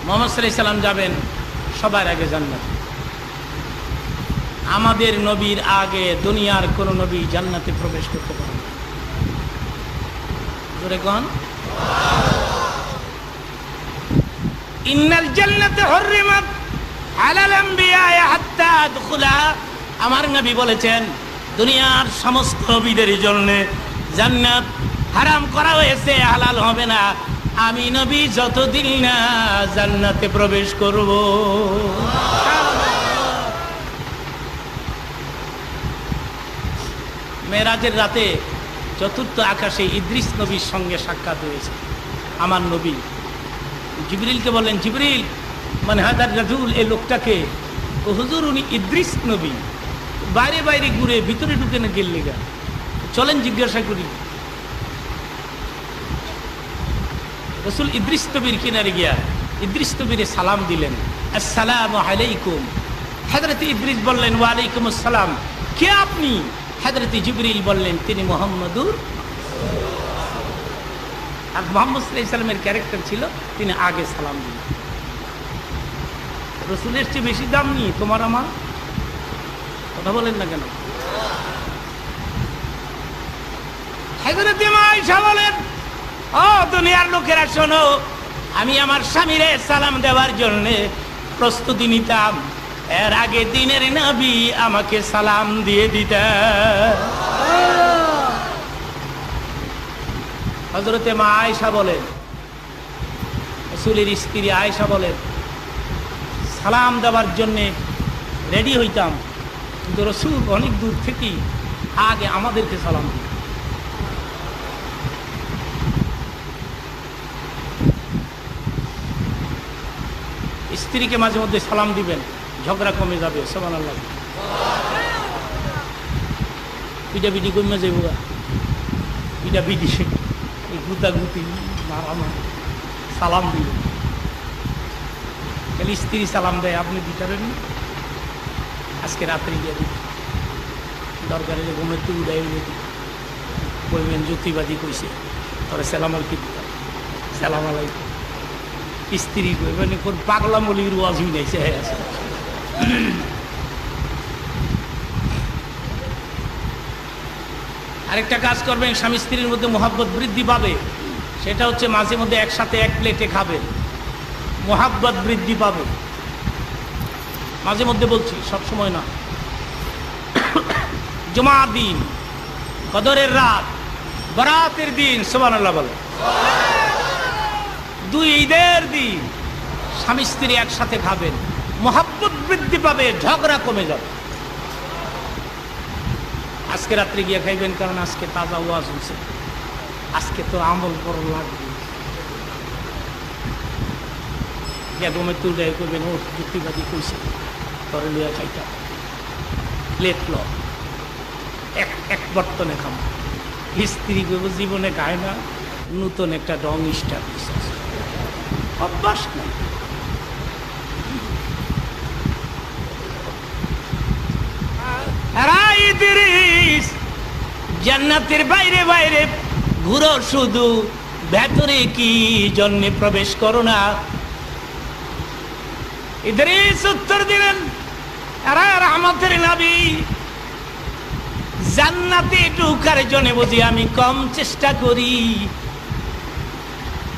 মুহাম্মদ সাল্লাল্লাহু আলাইহি সাল্লাম যাবেন সবার আগে জান্নাতে। আমাদের নবীর আগে দুনিয়ার কোন নবী জান্নাতে প্রবেশ করতে পারে না। জোরে কোন ইন্নাল জান্নাতা হুররিমাত আলাল আমবিয়া হাত্তা আদখুলাহা। আমার নবী বলেছেন দুনিয়ার সমস্ত নবীদের জন্য জান্নাত হারাম করা হয়েছে, হালাল হবে না আমি নবী যতদিন না জান্নাতে প্রবেশ করব। মেরাজের রাতে চতুর্থ আকাশে ইদ্রিস নবীর সঙ্গে সাক্ষাৎ হয়েছে। আমার নবী জিবরিলকে বললেন, জিবরিল মানে হাদার রাজুল, এই লোকটাকে। হুজুর উনি ইদ্রিস নবী, বাইরে বাইরে ঘুরে ভিতরে ঢুকে না গেল লেগা, চলেন জিজ্ঞাসা করি। রাসূল ইদ্রিস নবীর কিনারে গিয়া ইদ্রিস নবীরে সালাম দিলেন, আসসালামু আলাইকুম। হযরত ইদ্রিস বললেন, ওয়া আলাইকুম আসসালাম। কে আপনি? হযরত জিবরিল বললেন, তিনি মুহাম্মদুর। আর মুহাম্মদ সাল্লাল্লাহু আলাইহি সাল্লামের ক্যারেক্টার ছিল তিনি আগে সালাম দিলেন। রাসূলের চেয়ে বেশি দাম নেই তোমার আমার, কথা বলেন না কেন? হযরত আয়েশা বলেন, ও দুনিয়ার লোকেরা শোনো, আমি আমার স্বামীরে সালাম দেওয়ার জন্য প্রস্তুতি নিতাম, এর আগে দিনের নবী আমাকে সালাম দিয়ে দিতেন। হযরতে মা আয়েশা বলেন, রাসূলের স্ত্রী আয়েশা বলেন, সালাম দেওয়ার জন্যে রেডি হইতাম, কিন্তু রাসূল অনেক দূর থেকেই আগে আমাদেরকে সালাম দিতেন। স্ত্রীকে মাঝে মধ্যে সালাম দিবেন, ঝগড়া কমে যাবে। সুবহানাল্লাহ। পিটাপিটি কমে যাইব, পিটাপিটি এই গুতাগুতি মারামারি, সালাম দিবেন। খালি স্ত্রী সালাম দেয়, আপনি দিতেন না। আজকে রাত্রি গিয়ে দিবেন, দরকারে ঘুমের তো উড়াই উড়ে দিবেন, বলবেন জ্যোতিবাদী কইছে তোরা সালাম আলকি দিতাম, সালাম আলাইকুম। স্ত্রী কইবেন কোন পাগলা মলির ওয়াজ হইছে। আরেকটা কাজ করবেন, স্বামী স্ত্রীর মধ্যে মহব্বত বৃদ্ধি পাবে, সেটা হচ্ছে মাঝে মধ্যে একসাথে এক প্লেটে খাবেন, মহব্বত বৃদ্ধি পাবে। মাঝে মধ্যে বলছি, সব সময় না। জুমার দিন, কদরের রাত, বরাতের দিন, সুবহানাল্লাহ বলে, দুই ঈদের দিন স্বামী স্ত্রী একসাথে খাবেন, মহব্বত বৃদ্ধি পাবে, ঝগড়া কমে যাবে। আজকে রাত্রে গিয়ে খাইবেন, কারণ আজকে তাজা ওয়াজ হয়েছে, আজকে তো আমল করা লাগবে। ঘুমে তুলে করবেন, ও যুক্তিবাদী কইছে তরে লইয়া খাইতা, প্লেট ল এক বর্তনে খাম। স্ত্রী করব জীবনে খায় না, নতুন একটা রং স্টাবলিশ আছে, অভ্যাস নাই। জান্নাতের বাইরে বাইরে ঘুরো শুধু, ভেতরে কি জন্য প্রবেশ করো না? ইদ্রিস উত্তর দিলেন, আরে রহমতের নবী, জান্নাতে ঢোকার জন্য বুঝি আমি কম চেষ্টা করি,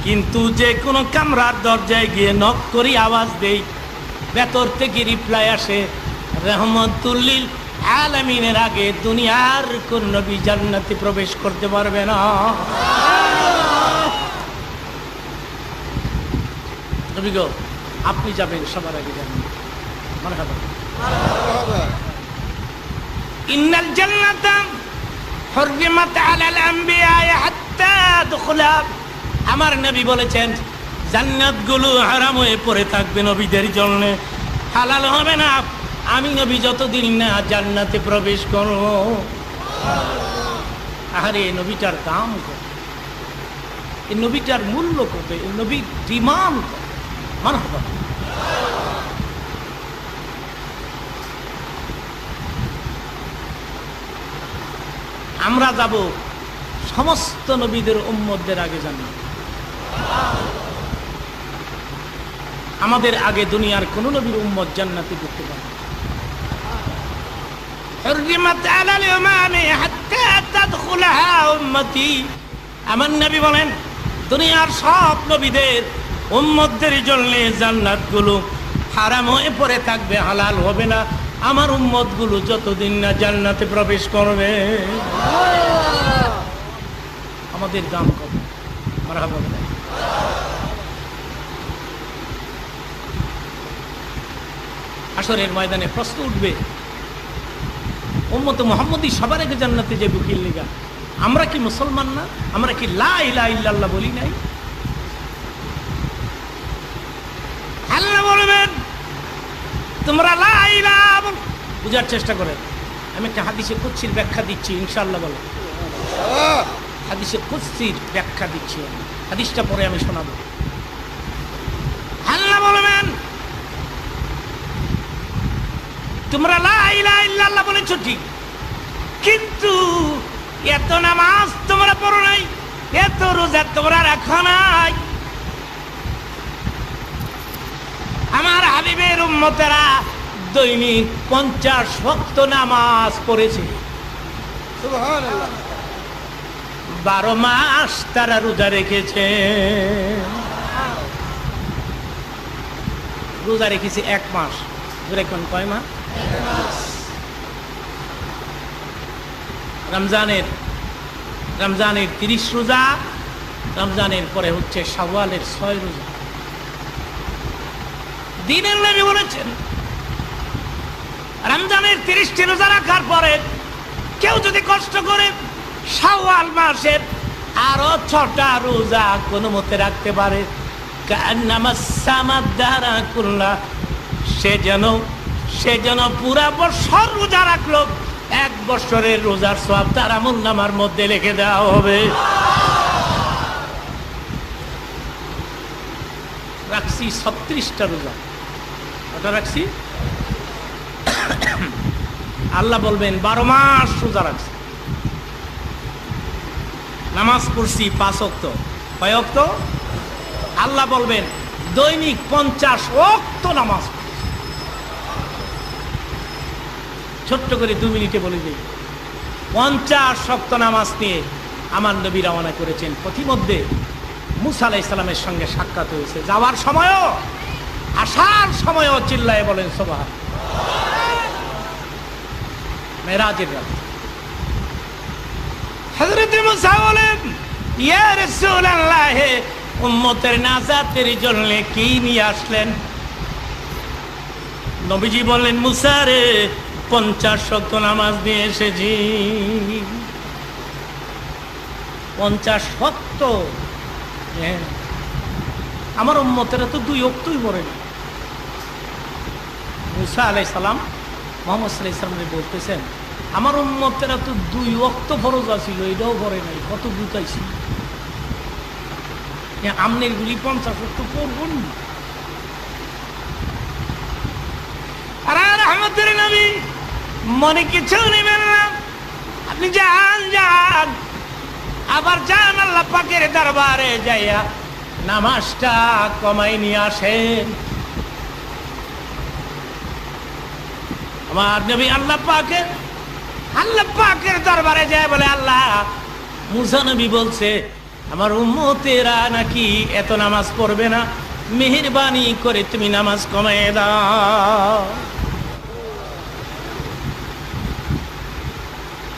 কিন্তু যে কোনো কামরার দরজায় গিয়ে নক করি, আওয়াজ দেই, ভেতর থেকে রিপ্লাই আসে, রহমতুল লিল আলামিনের আগে দুনিয়ার কোন নবী জান্নাতে প্রবেশ করতে পারবে না। নবী গো, আপনি যাবেন, সবার আগে যাবেন। মারহাবা। ইন্নাল জান্নাতা হুররিমাত আলাল আমবিয়া হাত্তা আদখুলা। আমার নবী বলেছেন জান্নাতগুলো হারাম হয়ে পড়ে থাকবে নবীদের জন্য, হালাল হবে না আমি নবী যতদিন না জান্নাতে প্রবেশ করব। আরে নবীটার দাম কত, এই নবীটার মূল্য কত, এই নবীর ডিমান্ড কত। মারহাবা। আমরা যাব সমস্ত নবীদের উম্মতদের আগে জান্নাত। আমাদের আগে দুনিয়ার কোন নবীর উম্মত জান্নাতে ঢুকতে পারে না। হুররিমাত আলাল উমামি হাত্তা তাদখুলাহা উম্মতি। আমার নবী বলেন দুনিয়ার সব নবীদের উম্মতদের জন্য জান্নাতগুলো হারাম হয়ে পড়ে থাকবে, হালাল হবে না আমার উম্মতগুলো যতদিন না জান্নাতে প্রবেশ করবে। আমাদের দাম কত? মারহাবা বলেন। হাশরের ময়দানে প্রশ্ন উঠবে, উম্মত মুহাম্মদী সবার আগে জান্নাতে যাবে কি লিগা? আমরা কি মুসলমান না? আমরা কি লা ইলাহা ইল্লাল্লাহ বলি নাই? আল্লাহ বলবেন তোমরা লা ইলাহা বুঝার চেষ্টা করেন। আমি একটা হাদিসে কুদসির ব্যাখ্যা দিচ্ছি, ইনশাআল্লাহ বলো। হাদিসে কুদসির ব্যাখ্যা দিচ্ছি, হাদিসটা পরে আমি শোনাবো। আল্লাহ বলবেন তোমরা লা ইলাহা ইল্লাল্লাহ বলেছো ঠিক, কিন্তু এত নামাজ তোমরা পড়ো নাই, এত রোজা তোমরা রাখো নাই। আমার হাবিবের উম্মতেরা দৈনিক 50 ওয়াক্ত নামাজ পড়েছে, সুবহানাল্লাহ। 12 মাস তারা রোজা রেখেছে। রোজা রেখেছে 1 মাস, ধরে কোন কয় মাস? রমজানের 30 রোজা, রমজানের পরে হচ্ছে শাওয়ালের 6 রোজা। দিনের নবী বলেছেন রমজানের 30টি রোজা রাখার পরে কেউ যদি কষ্ট করে শাওয়াল মাসের আরো 6টা রোজা কোনো মতে রাখতে পারে, সে যেন পুরা বছর রোজা রাখলো, 1 বছরের রোজার সওয়াব তার আমলনামার মধ্যে লিখে দেওয়া হবে। রাখছি 36টা রোজা, ওটা রাখছি। আল্লাহ বলবেন 12 মাস রোজা রাখছি, নামাজ পড়ছি 5 ওয়াক্ত। কয় ওয়াক্ত? আল্লাহ বলবেন দৈনিক 50 ওয়াক্ত নামাজ। ছোট্ট করে 2 মিনিটে বলে দিই, 50 ওয়াক্ত নামাজ নিয়ে আমার নবী রওনা করেছেন। পথিমধ্যে মুসা আলাইহিস সালামের সঙ্গে সাক্ষাৎ হয়েছে, যাওয়ার সময়ও আসার সময়ও চিল্লায়ে বলেন সুবহান। মেরাজের রাত হযরত মুসা বলেন ইয়া রাসূলুল্লাহ, উম্মতের নাজাতের জন্য কি নিয়ে আসলেন? নবীজি বললেন মুসা রে 50 ওয়াক্ত নামাজ নিয়ে এসেছি। 50 ওয়াক্ত? আমার উম্মতেরা তো 2 ওয়াক্তই পড়ে না। মুসা আলাইহিস সালাম মুহাম্মদ সাল্লাল্লাহু আলাইহি ওয়াসাল্লাম বলতেছেন আমার উম্মতেরা তো 2 ওয়াক্ত ফরজ আছিল, এটাও পড়ে নাই। কত বুঝাইছি আমনের গুলি 50 ওয়াক্ত পড়বন। আরে রহমতের নবী মনে কিছু নেবেন না, আপনি যান আবার যান আল্লাহ পাকের দরবারে যাইয়া নামাজটা কমাই নিয়ে আসেন। আমার নবী আল্লাহ পাকের দরবারে যায় বলে আল্লাহ, মুসা নবী বলছে আমার উম্মতেরা নাকি এত নামাজ পড়বে না, মেহেরবানি করে তুমি নামাজ কমায় দাও।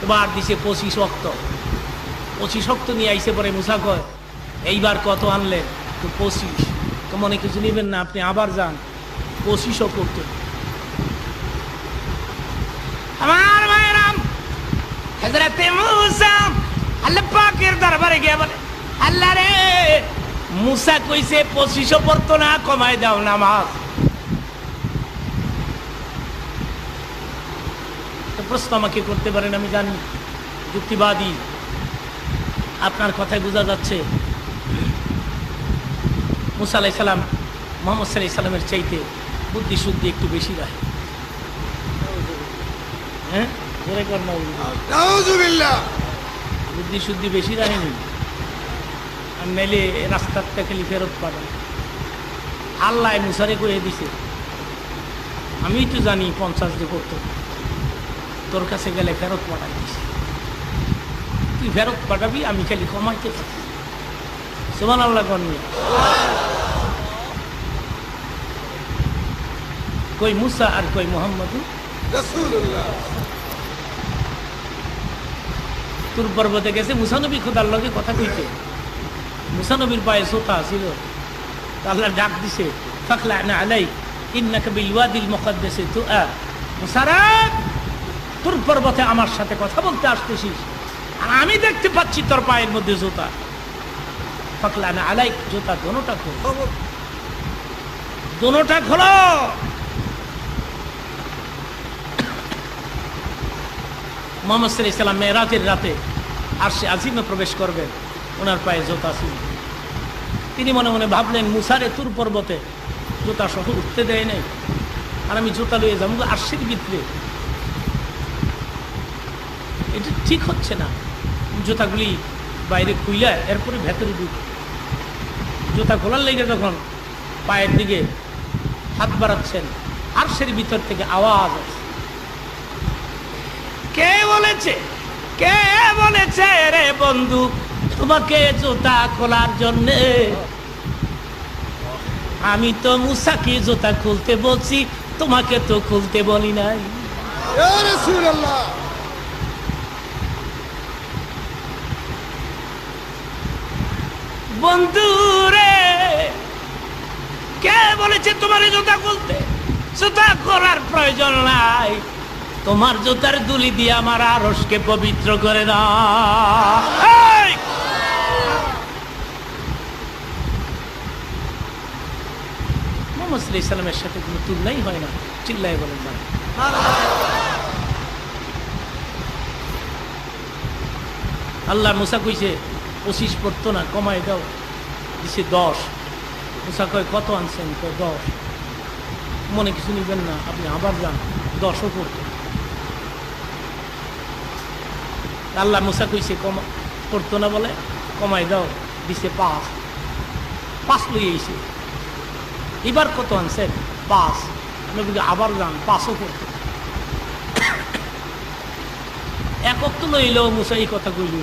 এবার দিছে 25 ওয়াক্ত। 25 ওয়াক্ত নিয়ে আইসে পরে মুসা কয় এইবার কত আনলে? তো 25। তো মনে কিছু নিবেন না, আপনি আবার যান 25ও করতে। আমার মায়েরাম হযরতে মুসা আল্লাহ পাকের দরবারে গিয়ে বলে আল্লাহ রে, মুসা কইছে 25ও পড়তো না, কমায় দাও নামাজ। প্রশ্ন আমাকে করতে পারেন, আমি জানি যুক্তিবাদী, আপনার কথায় বোঝা যাচ্ছে মুসা আলাইহিস সালাম মুহাম্মদ সাল্লাল্লাহু আলাইহি সাল্লামের চাইতে বুদ্ধি শুদ্ধি একটু বেশি রাখে। হ্যাঁ, জোরে কর না, নাউযুবিল্লাহ, বুদ্ধি শুদ্ধি বেশি রাখেনি, আর নাইলে রাস্তার থেকে ফেরত পাবেন। আল্লাহ মুসারে করে দিছে, আমি তো জানি 50 দিয়ে করতো, তোর কাছে গেলে ফেরত পাঠাই দিস, তুই ফেরত পাঠাবি, আমি খালি কমাইতে পারি। সুবহানাল্লাহ কর্মী কই মুসা আর কই মুহাম্মদ রাসূলুল্লাহ। তুর পর্বতে গেছে মুসা নবী খোদার লগে কথা কইতে, মুসা নবীর পায়ে সোতা ছিল, আল্লাহ ডাক দিছে ফাখলা'না আলাইক ইন্নাকা বিল ওয়াদিল মুকদ্দাসি তুআ। মুসারা, তুর পর্বতে আমার সাথে কথা বলতে আসতেছিস, আর আমি দেখতে পাচ্ছি তোর পায়ের মধ্যে জুতা। ফাখলা'না আলাইক, জুতা দোনোটা খোলো, দোনোটা খোলো। মুহাম্মদ সাল্লাল্লাহু আলাইহি ওয়াসাল্লাম মেরাজের রাতে আরশে আজিমে প্রবেশ করবেন, ওনার পায়ে জুতা ছিল। তিনি মনে মনে ভাবলেন, মুসারে তুর পর্বতে জুতা সহ উঠতে দেয় নাই, আর আমি জুতা লয়ে যাবো আরশের ভিতরে, এটা ঠিক হচ্ছে না। জুতাগুলি বাইরে খুইলা এরপরে ভেতরে ঢুকে, জুতা খোলার লেগে যখন পায়ের দিকে হাত বাড়াচ্ছেন, আরশের ভিতর থেকে আওয়াজ আসছে, কে বলেছে, কে বলেছে রে বন্ধু তোমাকে জুতা খোলার জন্যে? আমি তো মুসাকে জুতা খুলতে বলছি, তোমাকে তো খুলতে বলি নাই। ইয়া রাসূলুল্লাহ, বন্ধু রে, কে বলেছে তোমার জুতা খুলতে? জুতা খোলার প্রয়োজন নাই, তোমার জুতার দুলি দিয়ে আমার আরশকে পবিত্র করে দাও। মুহাম্মদ সাল্লাল্লাহু আলাইহি ওয়াসাল্লামের সাথে কোনো তুলনাই হয় না, চিল্লায় বলেন না। আল্লাহ মুসা কইছে 25 পড়তো না, কমাই দাও, দিছে 10। মুসা কয় কত আনছেন? কয় 10। মনে কিছু নিবেন না, আপনি আবার যান, 10ও পড়তো। আল্লাহ মুসা কইছে পড়তো না বলে কমাই দাও, দিছে 5। 5 লই আইছে। এবার কত আনছেন? 5। নবীকে আবার যান, 5ও পড়তো। এক ওয়াক্ত লইল মুসা এই কথা কইল,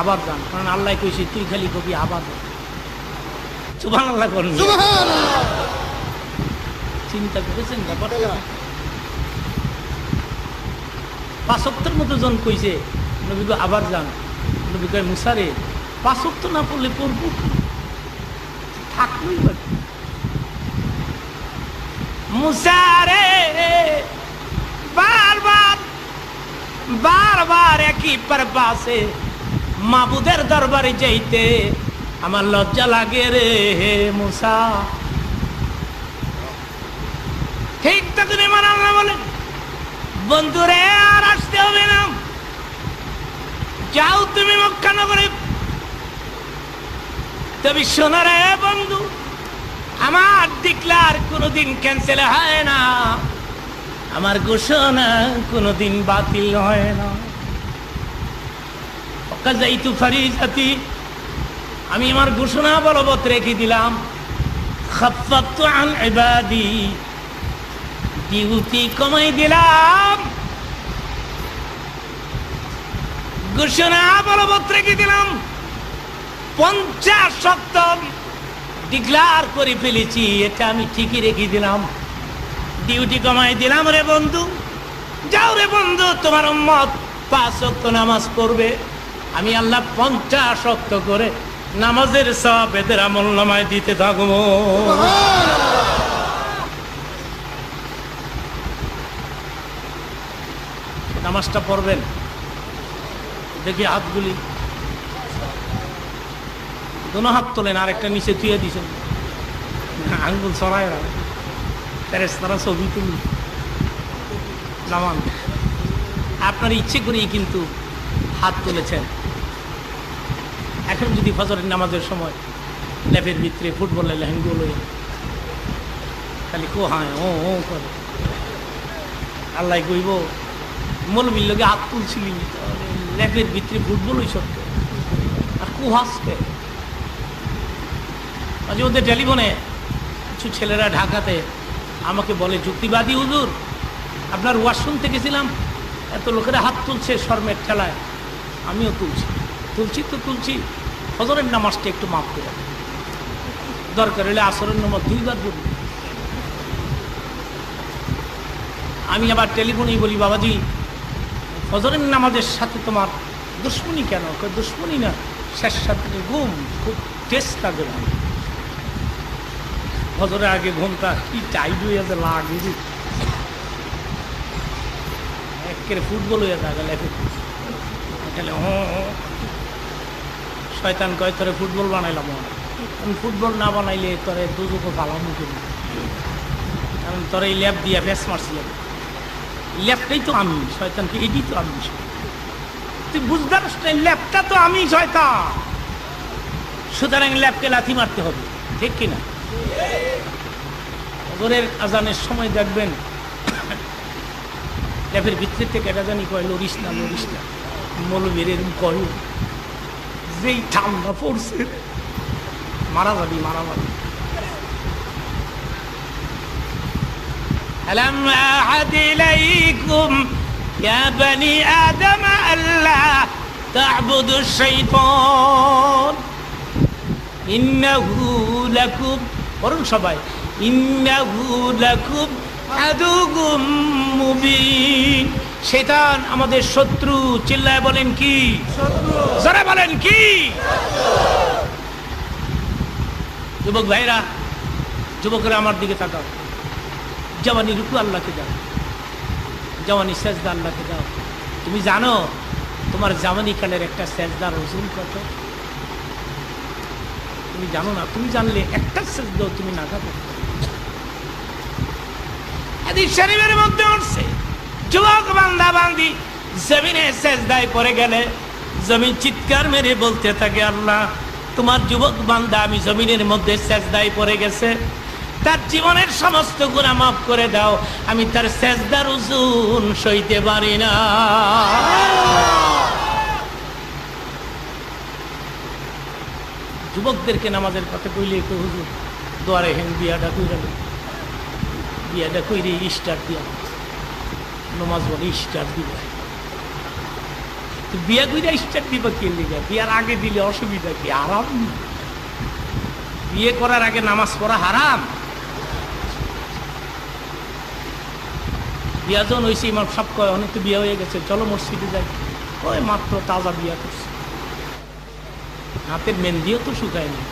আবার যান, কারণ আল্লাহ কইছে তুই খালি কবি আবার যান। সুবহানাল্লাহ করুন, সুবহানাল্লাহ। চিন্তা করেছেন ব্যাপারটা? 5 ওয়াক্তের মতো জন কইছে, নবীকে আবার যান। নবী কয় মুসারে 5 ওয়াক্ত না পড়লে পড়বো থাকলোই বাকি। মুসারে বারবার বারবার একই পারপাসে মাবুদের দরবারে যাইতে আমার লজ্জা লাগে রে হে মুসা। ঠিক তখন আমার আল্লাহ বলেন, বন্ধুরে আর আসতে হবে না, যাও তুমি মক্কা নগরে। তবে শোনো রে বন্ধু, আমার ডিক্লার কোনোদিন ক্যান্সেল হয় না, আমার ঘোষণা কোনোদিন বাতিল হয় না। কাযাইতু ফারিজাতি, আমি আমার ঘোষণা বলবৎ রেখে দিলাম। খাফফতু আন ইবাদি, ডিউটি কমাই দিলাম, ঘোষণা বলবৎ রেখে দিলাম। 50 শক্ত ডিক্লার করে ফেলেছি, এটা আমি ঠিকই রেখে দিলাম, ডিউটি কমাই দিলাম রে বন্ধু। যাও রে বন্ধু, তোমার উম্মত 5 ওয়াক্ত নামাজ পড়বে, আমি আল্লাহ 50 ওয়াক্ত করে নামাজের সওয়াব এদের আমলনামায় দিতে থাকবো। নামাজটা পড়বেন, দেখি হাতগুলি, দোনো হাত তোলেন, আরেকটা নিচে থুয়ে দিছেন, আঙ্গুল ছড়ায় না, ফেরেশতারা ছবি তুলি নামান। আপনার ইচ্ছে করেই কিন্তু হাত তুলেছেন। এখন যদি ফজরের নামাজের সময় ল্যাবের ভিতরে ফুটবলের লেহেঙ্গো লয়ে খালি কোহায় ও ও করে, আল্লাহ কইব মৌলবীর লোকে হাত তুলছিলি, ল্যাবের ভিতরে ফুটবল ওই সত্য আর কুহাসবে। মাঝে মধ্যে টেলিফোনে কিছু ছেলেরা ঢাকাতে আমাকে বলে, যুক্তিবাদী হুজুর, আপনার ওয়াজ শুনতে গেছিলাম, এত লোকেরা হাত তুলছে শর্মের ঠেলায়, আমিও তুলছি। ফজরের নামাজটা একটু মাফ করে, দরকার হলে আসরের নামাজ 2 বার পড়ি। আমি আবার টেলিফোনেই বলি, বাবাজি ফজরের নামাজের সাথে তোমার দুশ্মনী কেন? দুশ্মনী না, শেষ সাথে ঘুম খুব টেস্ট লাগে না। ফজরের আগে ঘুমটা কি টাইট হয়ে যাচ্ছে, লাগে একের ফুটবল হয়ে থাকে লেখে। শয়তান কয়, তোরে ফুটবল বানাইলাম। আমি ফুটবল না বানাইলে তোরে দুজুকো পালাম করি, কারণ তোর এই ল্যাব দিয়া ব্যাস মারছিলাম। ল্যাবটাই তো আমি, শয়তানকে এটি তো আমি। তুই বুঝতে পারছ না, ল্যাবটা তো আমি শয়তান, সুতরাং ল্যাবকে লাথি মারতে হবে, ঠিক কিনা? ফজরের আজানের সময় দেখবেন ল্যাবের ভিতর থেকে এটা জানি কয়, লড়িস না মৌলবীর এরকম কয়, যেই ঠান্ডা পড়ছে মারা যাবি। ألم أعهد إليكم يا بني آدم ألا تعبدوا الشيطان إنه لكم বলুন সবাই, إنه لكم عدو مبين। শয়তান আমাদের শত্রু। চিল্লায় বলেন কি? জোরে বলেন কি? যুবক ভাইরা, যুবকরা আমার দিকে তাকাও। জওয়ানি রুকু আল্লাহকে দাও, জওয়ানি সেজদা আল্লাহকে দাও। তুমি জানো তোমার জওয়ানি কালের একটা সেজদার ওজন কত? তুমি জানো না? তুমি জানলে একটা সেজদাও তুমি না করতে। হাদিস শরীফের মধ্যে আছে, যুবক বান্দা বান্দি জমিনে সেজদায় পড়ে গেলে জমিন চিৎকার মেরে বলতে থাকে, আল্লাহ তোমার যুবক বান্দা আমি জমিনের মধ্যে সেজদায় পড়ে গেছে, তার জীবনের সমস্ত গুনাহ মাফ করে দাও, আমি তার সেজদার ওজন সইতে পারি না। যুবকদেরকে নামাজের কথা কইলে একটু হুজুর দোয়ারে হেন বিয়াটা কইরে স্টার্ট দিয়া নামাজ বলে স্টার্ট দিবা। বিয়া কইরা স্টার্ট দিবা কে লিগা? বিয়ার আগে দিলে অসুবিধা কি? আরাম। বিয়ে করার আগে নামাজ পড়া হারাম? বিয়া যখন হয়েছে ইমাম সব কয়, অনেক তো বিয়ে হয়ে গেছে, চলো মসজিদে যাই। ওই মাত্র তাজা বিয়া করছে, হাতের মেহেন্দিও তো শুকায়নি,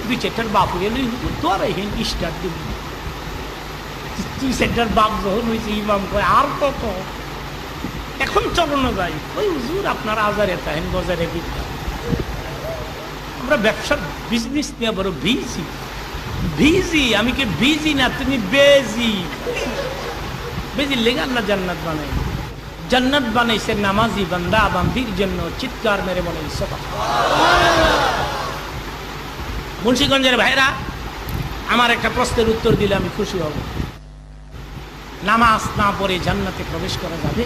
2-4টার বাপ এলি তো আর এখানে স্টার্ট দিবি। 2-4টার বাপ যখন হয়েছে ইমাম কয় আর কত, এখন চলো না যাই। ওই হুজুর আপনার আজারে তাহেন বাজারে বিদ্যা, আমরা ব্যবসার বিজনেস নিয়ে বড় ভিজি। আমি কি ভিজি না, তুমি বেজি লেগে আল্লাহ জান্নাত বানাই। জান্নাত বানাইছে নামাজি বান্দা বান্দির জন্য। চিৎকার মেরে বলেন সুবহানাল্লাহ। মুন্সিগঞ্জের ভাইরা, আমার একটা প্রশ্নের উত্তর দিলে আমি খুশি হব। নামাজ না পড়ে জান্নাতে প্রবেশ করা যাবে?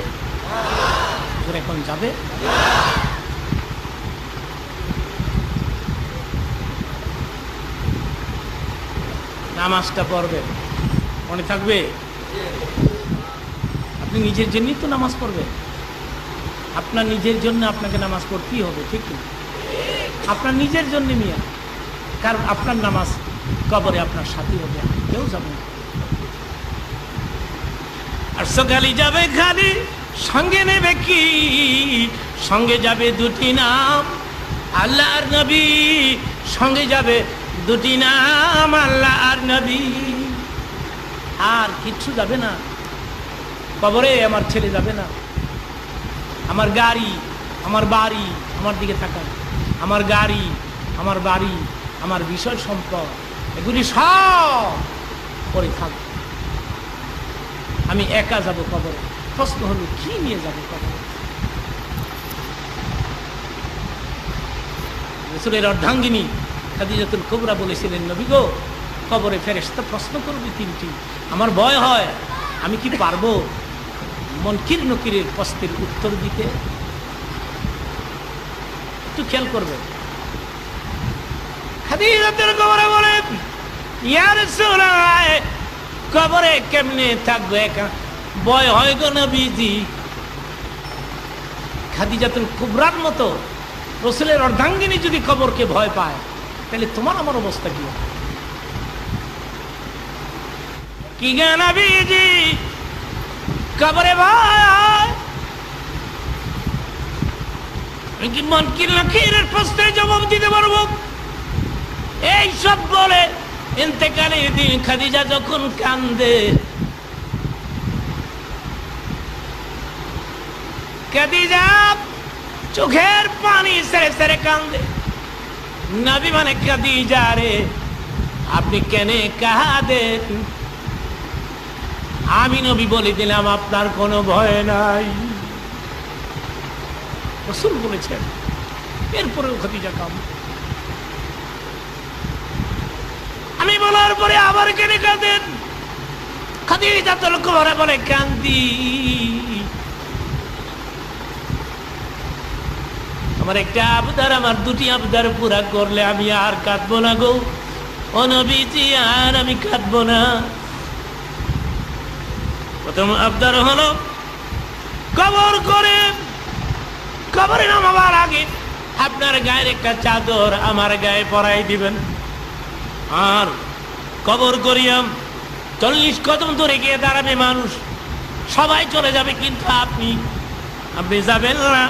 এখন যাবে? নামাজটা পড়বে, মনে থাকবে। আপনি নিজের জন্যই তো নামাজ পড়বেন, আপনার নিজের জন্য আপনাকে নামাজ পড়তেই হবে, ঠিক না? আপনার নিজের জন্য মিয়া, কারণ আপনার নামাজ কবরে আপনার সাথী হবে, কেউ যাবে না। আর সকালে যাবে খালি, সঙ্গে নেবে কি? সঙ্গে যাবে 2টি নাম, আল্লাহ আর নবী। সঙ্গে যাবে 2টি নাম, আল্লাহ আর নবী। আর কিচ্ছু যাবে না কবরে। আমার ছেলে যাবে না, আমার গাড়ি, আমার বাড়ি, আমার দিকে থাকান, আমার গাড়ি, আমার বাড়ি, আমার বিষয় সম্পদ, এগুলি সব পরে থাকবে। আমি একা যাব কবরে। প্রশ্ন হলো, কি নিয়ে যাব কবরে? রাসূলের অর্ধাঙ্গিনী খাদিজাতুল কুবরা বলেছিলেন, নবী গো, কবরে ফেরেশতা প্রশ্ন করবে 3টি। আমার ভয় হয়, আমি কি পারবো মুনকির নকিরের প্রশ্নের উত্তর দিতে? একটু খেয়াল করবে। খাদিজাতুল কুবরা বলেন, ইয়া রাসূলুল্লাহ, কবরে কেমনে থাকবো একা? ভয় হয় গো নবীজি। খাদিজাতুল কুবরার মতো রাসূলের অর্ধাঙ্গিনী যদি কবরকে ভয় পায়, তাহলে তোমার আমার অবস্থা কি হবে? কি গো নবীজি, কবরে ভয়? আমি কি মুনকির নাকিরের প্রশ্নের জবাব দিতে পারবো? এই সব বলে ইন্তেকালের দিন খাদিজা যখন কান্দে, খাদিজা চোখের পানি সেরে সেরে কান্দে। নবী মানে খাদিজা রে, আপনি কেনে কাঁদেন? আমি নবী বলে দিলাম আপনার কোনো ভয় নাই। রাসূল বলেছেন, এরপরেও খাদিজা কাঁদে। আমি বলার পরে আবার কেনে কাঁদেন? খাদিজাতুল কুবরা বলে, কান্দি, আমার একটা আবদার, আমার দুটি আবদার পুরা করলে আমি আর কাঁদবো না গো ও নবীজি, আর আমি কাঁদবো না। প্রথম আবদার হলো, কবর করে কবরে নামাবার আগে আপনার গায়ের একটা চাদর আমার গায়ে পরাই দিবেন। আর কবর করিয়াম 40 কদম ধরে গিয়ে দাঁড়াবে মানুষ, সবাই চলে যাবে, কিন্তু আপনি যাবেন না।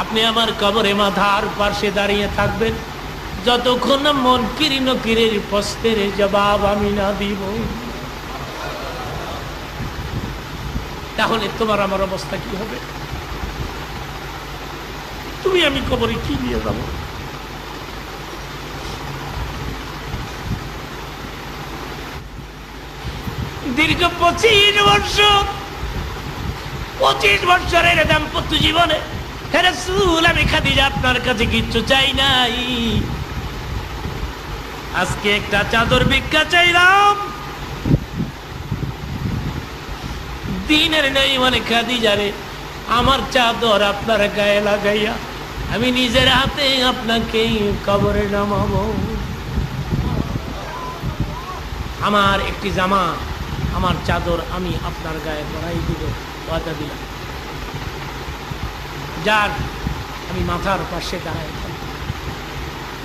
আপনি আমার কবরে মাথার পাশে দাঁড়িয়ে থাকবেন যতক্ষণ না মুনকির নকিরের প্রশ্নের জবাব আমি না দিব। তাহলে তোমার আমার অবস্থা কি হবে? তুমি আমি কবরে কি নিয়ে যাব? দীর্ঘ 25 বছর, 25 বছরের দাম্পত্য জীবনে হে রাসূল, আমি খাদিজা আপনার কাছে কিচ্ছু চাই নাই। আজকে একটা চাদর ভিক্ষা চাইলাম, দিনের নেই মানে খাদিজা রে, আমার চাদর আপনার গায়ে লাগাইয়া আমি নিজের হাতে আপনাকে কবরে নামাবো। আমার একটি জামা, আমার চাদর আমি আপনার গায়ে পরাই দিব, ওয়াদা দিলাম। যার আমি মাথার পাশে দাঁড়াই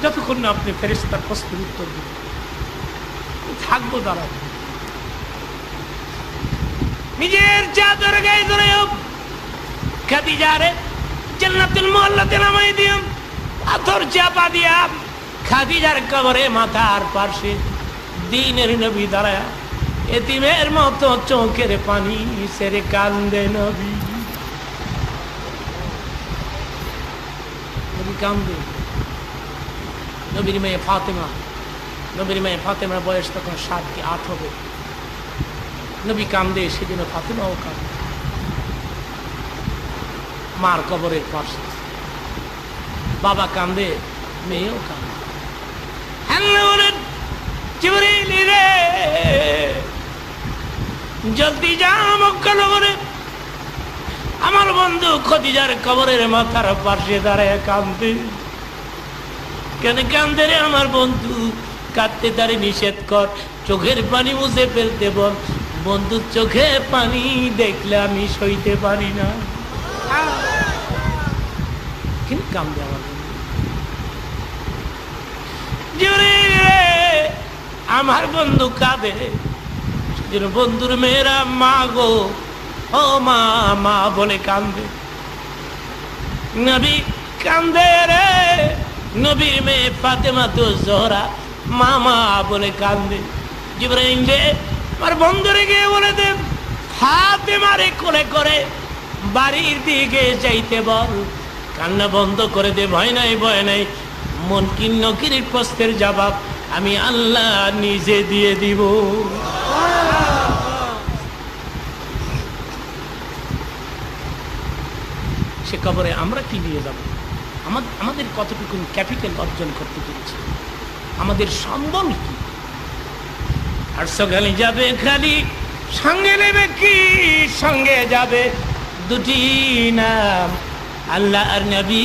যতক্ষণ না আপনি ফেরেশতার প্রশ্নের উত্তর দিবেন, থাকবো দাঁড়াই। নিজের চাদর গায়ে ধরে খাদিজা রে জান্নাতুল মুআল্লাতে নামাই দিলাম, পাথর চাপা দিয়া খাদিজার কবরে মাথার পাশে দ্বীনের নবী দাঁড়ায়া এতিমের মতো চোখের পানি সেরে কান্দে নবী। নবী কান্দে। নবীর মেয়ে ফাতেমা, নবীর মেয়ে ফাতেমার বয়স তখন 7 কি 8 হবে। নবী কান্দে, সেদিন ফাতেমাও কান্দে মার কবরের পাশে। বাবা কান্দে, মেয়েও কান্দে। জিবরিল রে, জলদি যা মক্কা নগরে, আমার বন্ধু খাদিজার কবরের মাথার পাশে দাঁড়ায় কান্দে। কেন কান্দে রে আমার বন্ধু? কাঁদতে তারে নিষেধ কর, চোখের পানি মুছে ফেলতে বল। বন্ধুর চোখে পানি দেখলে আমি সইতে পারি না। কেন কান্দে আমার বন্ধু? জিবরিল রে, আমার বন্ধু কাঁদে। বন্ধুর মেয়েরা মা গো, ও মা মা বলে কান্দে। নবী কান্দে রে, নবীর মেয়ে ফাতেমা তো জোহরা মা মা বলে কান্দে। জিবরাইল রে, আমার বন্ধুরে গিয়ে বলে দে ফাতেমারে কোলে করে বাড়ির দিকে যাইতে বল, কান্না বন্ধ করে দে। ভয় নাই, ভয় নাই, মুনকির নকিরের প্রশ্নের জবাব আমি আল্লাহ নিজে দিয়ে দিব। সে কবরে আমরা কি নিয়ে যাব? আমাদের কতটুকু ক্যাপিটাল অর্জন করতে পেরেছি, আমাদের সম্বল কি? আর সকালে যাবে খালি, সঙ্গে নেবে কি? সঙ্গে যাবে দুটি নাম, আল্লাহ আর নবী।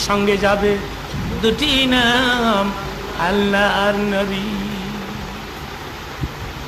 সঙ্গে যাবে দুটি নাম, আল্লাহ আর নবী।